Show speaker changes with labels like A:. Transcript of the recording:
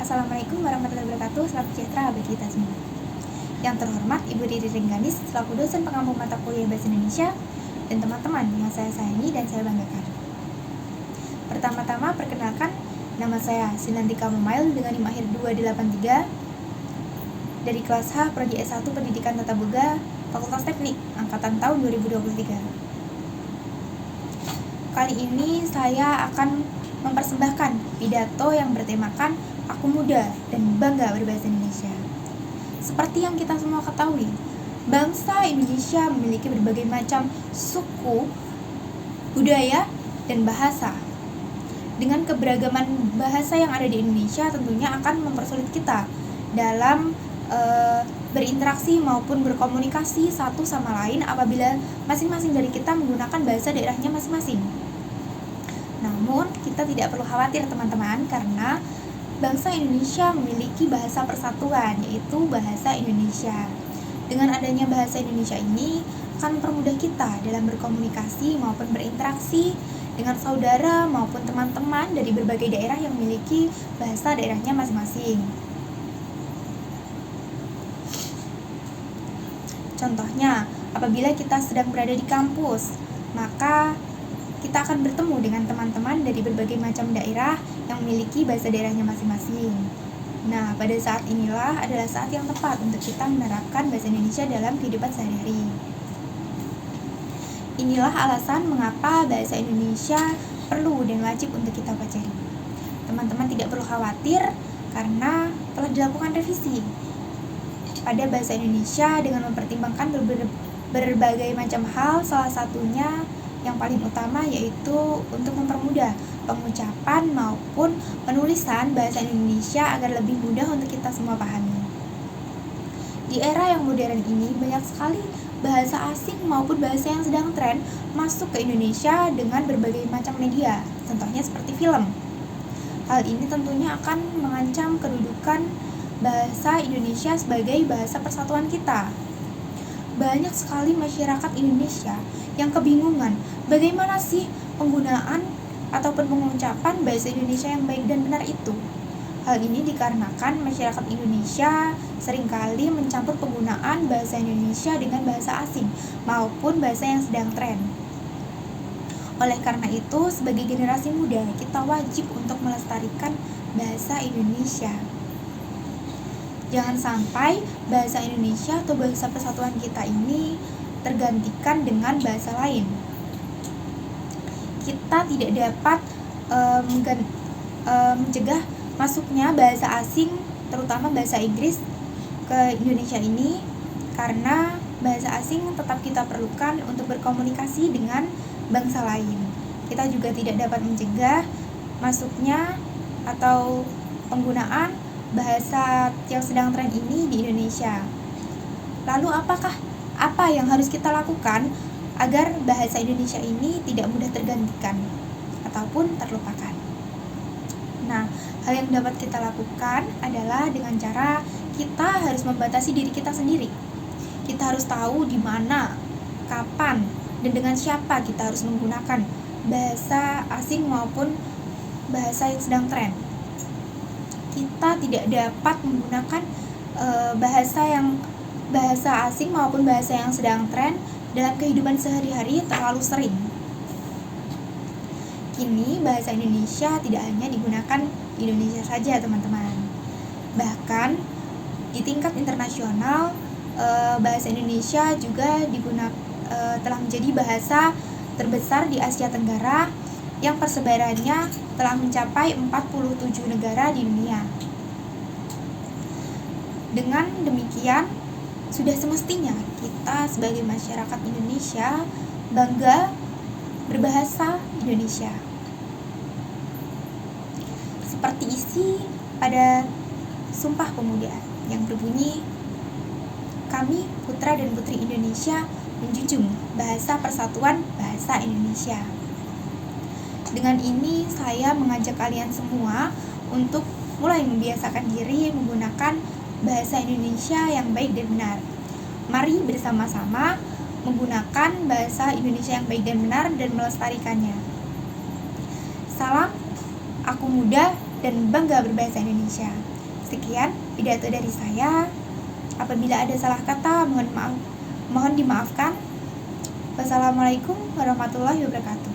A: Assalamualaikum warahmatullahi wabarakatuh. Salam sejahtera bagi kita semua. Yang terhormat Ibu Riri Rengganis selaku dosen pengampu mata kuliah Bahasa Indonesia dan teman-teman yang saya sayangi dan saya banggakan. Pertama-tama perkenalkan, nama saya Sinantika Memail dengan NIM akhir 283 dari kelas H Prodi S1 Pendidikan Tata Boga Fakultas Teknik angkatan tahun 2023. Kali ini saya akan mempersembahkan pidato yang bertemakan Aku Muda dan Bangga Berbahasa Indonesia. Seperti yang kita semua ketahui, bangsa Indonesia memiliki berbagai macam suku, budaya, dan bahasa. Dengan keberagaman bahasa yang ada di Indonesia tentunya akan mempersulit kita dalam berinteraksi maupun berkomunikasi satu sama lain apabila masing-masing dari kita menggunakan bahasa daerahnya masing-masing. Namun, kita tidak perlu khawatir teman-teman karena bangsa Indonesia memiliki bahasa persatuan, yaitu bahasa Indonesia. Dengan adanya bahasa Indonesia ini akan mempermudah kita dalam berkomunikasi maupun berinteraksi dengan saudara maupun teman-teman dari berbagai daerah yang memiliki bahasa daerahnya masing-masing. Contohnya, apabila kita sedang berada di kampus, maka kita akan bertemu dengan teman-teman dari berbagai macam daerah yang memiliki bahasa daerahnya masing-masing. Nah, pada saat inilah adalah saat yang tepat untuk kita menerapkan bahasa Indonesia dalam kehidupan sehari-hari. Inilah alasan mengapa bahasa Indonesia perlu dan wajib untuk kita pelajari. Teman-teman tidak perlu khawatir karena telah dilakukan revisi pada bahasa Indonesia dengan mempertimbangkan berbagai macam hal, salah satunya yang paling utama yaitu untuk mempermudah pengucapan maupun penulisan bahasa Indonesia agar lebih mudah untuk kita semua pahami. Di era yang modern ini banyak sekali bahasa asing maupun bahasa yang sedang tren masuk ke Indonesia dengan berbagai macam media, contohnya seperti film. Hal ini tentunya akan mengancam kedudukan bahasa Indonesia sebagai bahasa persatuan kita. Banyak sekali masyarakat Indonesia yang kebingungan bagaimana sih penggunaan ataupun pengucapan bahasa Indonesia yang baik dan benar itu. Hal ini dikarenakan masyarakat Indonesia seringkali mencampur penggunaan bahasa Indonesia dengan bahasa asing maupun bahasa yang sedang tren. Oleh karena itu, sebagai generasi muda, kita wajib untuk melestarikan bahasa Indonesia. Jangan sampai bahasa Indonesia atau bahasa persatuan kita ini tergantikan dengan bahasa lain. Kita tidak dapat mencegah masuknya bahasa asing, terutama bahasa Inggris, ke Indonesia ini karena bahasa asing tetap kita perlukan untuk berkomunikasi dengan bangsa lain. Kita juga tidak dapat mencegah masuknya atau penggunaan bahasa yang sedang tren ini di Indonesia. Lalu apa yang harus kita lakukan agar bahasa Indonesia ini tidak mudah tergantikan ataupun terlupakan? Nah, hal yang dapat kita lakukan adalah dengan cara kita harus membatasi diri kita sendiri. Kita harus tahu di mana, kapan, dan dengan siapa kita harus menggunakan bahasa asing maupun bahasa yang sedang tren. Kita tidak dapat menggunakan bahasa asing maupun bahasa yang sedang tren dalam kehidupan sehari-hari terlalu sering. Kini bahasa Indonesia tidak hanya digunakan di Indonesia saja, teman-teman. Bahkan di tingkat internasional, bahasa Indonesia juga telah menjadi bahasa terbesar di Asia Tenggara yang persebarannya telah mencapai 47 negara di dunia. Dengan demikian, sudah semestinya kita sebagai masyarakat Indonesia bangga berbahasa Indonesia. Seperti isi pada Sumpah Pemuda yang berbunyi, kami putra dan putri Indonesia menjunjung bahasa persatuan bahasa Indonesia. Dengan ini saya mengajak kalian semua untuk mulai membiasakan diri menggunakan bahasa Indonesia yang baik dan benar. Mari bersama-sama menggunakan bahasa Indonesia yang baik dan benar dan melestarikannya. Salam, aku muda dan bangga berbahasa Indonesia. Sekian pidato dari saya. Apabila ada salah kata, mohon dimaafkan. Wassalamualaikum warahmatullahi wabarakatuh.